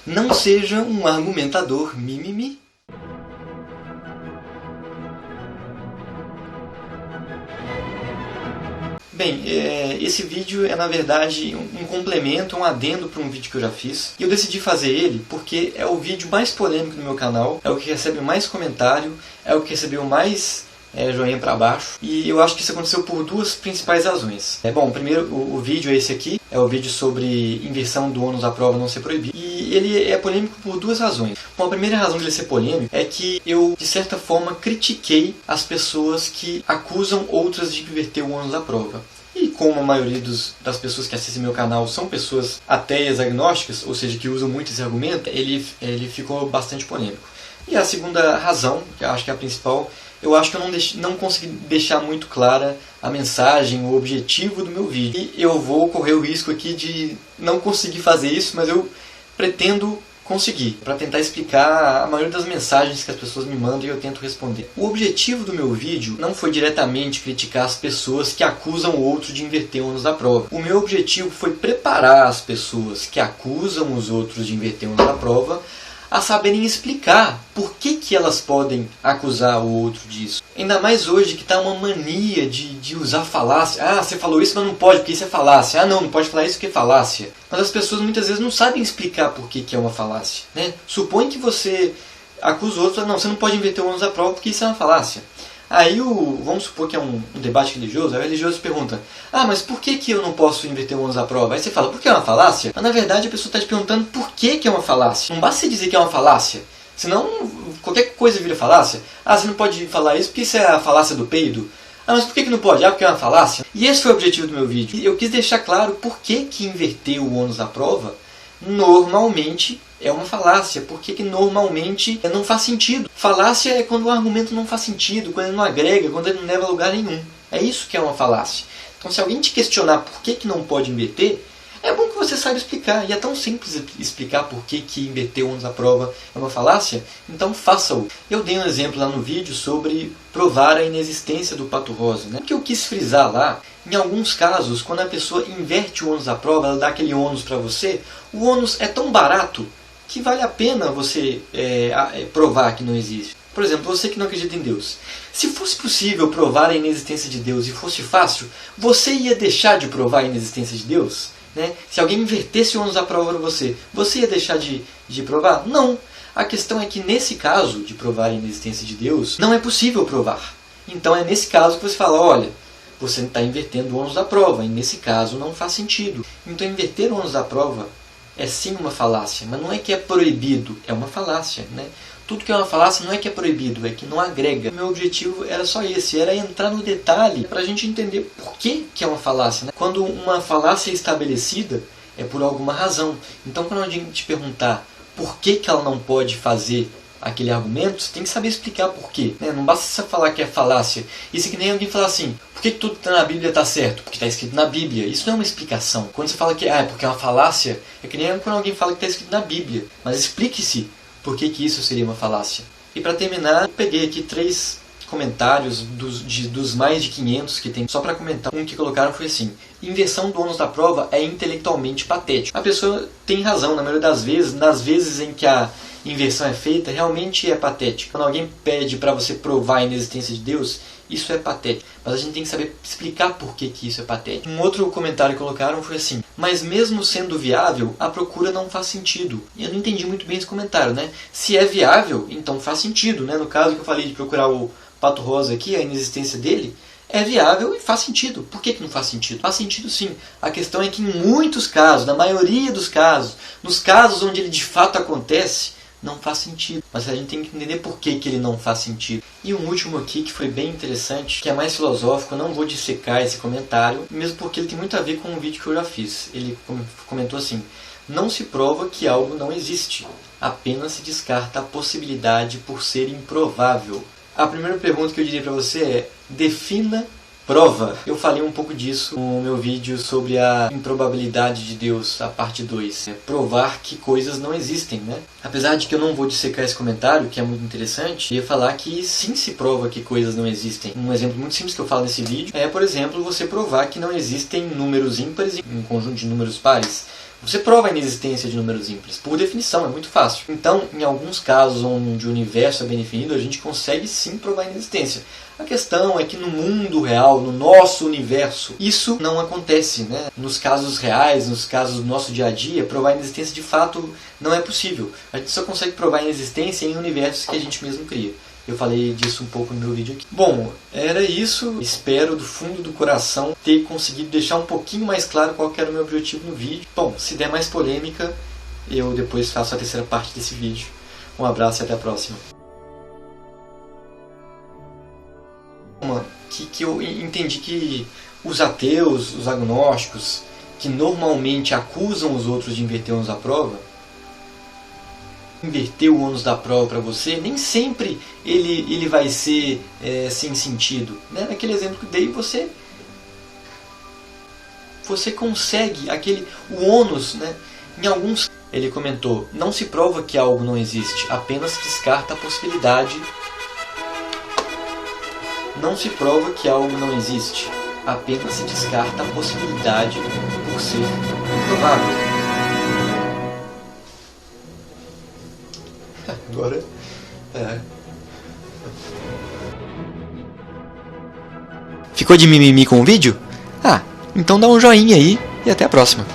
Não seja um argumentador mimimi. Bem, esse vídeo é na verdade um complemento, um adendo para um vídeo que eu já fiz. E eu decidi fazer ele porque é o vídeo mais polêmico do meu canal, é o que recebe mais comentário, é o que recebeu mais joinha para baixo. E eu acho que isso aconteceu por duas principais razões. Bom, primeiro, o vídeo é esse aqui, é o vídeo sobre inversão do ônus à prova não ser proibido. E ele é polêmico por duas razões. Bom, a primeira razão de ele ser polêmico é que eu, de certa forma, critiquei as pessoas que acusam outras de inverter o ônus à prova. E como a maioria das pessoas que assistem meu canal são pessoas ateias agnósticas, ou seja, que usam muito esse argumento, ele ficou bastante polêmico. E a segunda razão, que eu acho que é a principal, eu acho que eu não consegui deixar muito clara a mensagem, o objetivo do meu vídeo. E eu vou correr o risco aqui de não conseguir fazer isso, mas eu pretendo conseguir, para tentar explicar a maioria das mensagens que as pessoas me mandam e eu tento responder. O objetivo do meu vídeo não foi diretamente criticar as pessoas que acusam o outro de inverter o ônus da prova. O meu objetivo foi preparar as pessoas que acusam os outros de inverter o ônus da prova a saberem explicar por que elas podem acusar o outro disso. Ainda mais hoje que está uma mania de usar falácia. Ah, você falou isso, mas não pode porque isso é falácia. Ah, não pode falar isso porque é falácia. Mas as pessoas muitas vezes não sabem explicar por que é uma falácia, né? Supõe que você acusa o outro, não, você não pode inverter o ônus da prova porque isso é uma falácia. Aí, vamos supor que é um debate religioso, aí o religioso pergunta: ah, mas por que eu não posso inverter o ônus da prova? Aí você fala: porque é uma falácia? Mas na verdade a pessoa está te perguntando por que é uma falácia. Não basta você dizer que é uma falácia, senão qualquer coisa vira falácia. Ah, você não pode falar isso porque isso é a falácia do peido. Ah, mas por que não pode? Ah, porque é uma falácia. E esse foi o objetivo do meu vídeo. Eu quis deixar claro por que inverter o ônus da prova normalmente é uma falácia, porque normalmente não faz sentido. Falácia é quando o argumento não faz sentido, quando ele não agrega, quando ele não leva a lugar nenhum. É isso que é uma falácia. Então, se alguém te questionar por que não pode inverter, é bom que você saiba explicar. E é tão simples explicar por que inverter o ônus à prova é uma falácia, então faça-o. Eu dei um exemplo lá no vídeo sobre provar a inexistência do pato rosa, né? O que eu quis frisar lá, em alguns casos, quando a pessoa inverte o ônus à prova, ela dá aquele ônus para você, o ônus é tão barato que vale a pena você provar que não existe. Por exemplo, você que não acredita em Deus. Se fosse possível provar a inexistência de Deus e fosse fácil, você ia deixar de provar a inexistência de Deus? Né? Se alguém invertesse o ônus à prova para você ia deixar de provar? Não. A questão é que nesse caso de provar a inexistência de Deus, não é possível provar. Então é nesse caso que você fala: olha, você está invertendo o ônus da prova, e nesse caso não faz sentido. Então inverter o ônus da prova é sim uma falácia, mas não é que é proibido, é uma falácia, né? Tudo que é uma falácia não é que é proibido, é que não agrega. O meu objetivo era só esse, era entrar no detalhe para a gente entender por que é uma falácia, né? Quando uma falácia é estabelecida, é por alguma razão. Então quando alguém te perguntar por que ela não pode fazer aquele argumento, você tem que saber explicar por quê, né? Não basta você falar que é falácia. Isso é que nem alguém falar assim: por que tudo que está na Bíblia está certo? Porque está escrito na Bíblia. Isso não é uma explicação. Quando você fala que é porque é uma falácia, é que nem quando alguém fala que está escrito na Bíblia. Mas explique-se por que isso seria uma falácia. E para terminar, eu peguei aqui 3 comentários dos mais de 500 que tem, só para comentar. Um que colocaram foi assim: inversão do ônus da prova é intelectualmente patético. A pessoa tem razão, na maioria das vezes, nas vezes em que a inversão é feita, realmente é patético. Quando alguém pede para você provar a inexistência de Deus, isso é patético. Mas a gente tem que saber explicar por que isso é patético. Um outro comentário que colocaram foi assim: mas mesmo sendo viável, a procura não faz sentido. E eu não entendi muito bem esse comentário, né? Se é viável, então faz sentido, né? No caso que eu falei de procurar o pato rosa aqui, a inexistência dele, é viável e faz sentido. Por que não faz sentido? Faz sentido sim. A questão é que em muitos casos, na maioria dos casos, nos casos onde ele de fato acontece, não faz sentido. Mas a gente tem que entender por que ele não faz sentido. E um último aqui que foi bem interessante, que é mais filosófico, eu não vou dissecar esse comentário, mesmo porque ele tem muito a ver com um vídeo que eu já fiz. Ele comentou assim: não se prova que algo não existe, apenas se descarta a possibilidade por ser improvável. A primeira pergunta que eu diria para você é: defina prova. Eu falei um pouco disso no meu vídeo sobre a improbabilidade de Deus, a parte 2. Provar que coisas não existem, né? Apesar de que eu não vou dissecar esse comentário, que é muito interessante, eu ia falar que sim se prova que coisas não existem. Um exemplo muito simples que eu falo nesse vídeo é, por exemplo, você provar que não existem números ímpares em um conjunto de números pares. Você prova a inexistência de números ímpares. Por definição, é muito fácil. Então, em alguns casos onde o universo é bem definido, a gente consegue sim provar a inexistência. A questão é que no mundo real, no nosso universo, isso não acontece, né? Nos casos reais, nos casos do nosso dia a dia, provar a inexistência de fato não é possível. A gente só consegue provar a inexistência em universos que a gente mesmo cria. Eu falei disso um pouco no meu vídeo aqui. Bom, era isso. Espero do fundo do coração ter conseguido deixar um pouquinho mais claro qual que era o meu objetivo no vídeo. Bom, se der mais polêmica, eu depois faço a terceira parte desse vídeo. Um abraço e até a próxima. Que eu entendi que os ateus, os agnósticos, que normalmente acusam os outros de inverter o ônus da prova, inverter o ônus da prova para você, nem sempre ele vai ser sem sentido. Né? Naquele exemplo que dei, você consegue o ônus, né? Em alguns, ele comentou, não se prova que algo não existe, apenas descarta a possibilidade. Não se prova que algo não existe, apenas se descarta a possibilidade por ser improvável. Agora, Ficou de mimimi com o vídeo? Ah, então dá um joinha aí e até a próxima.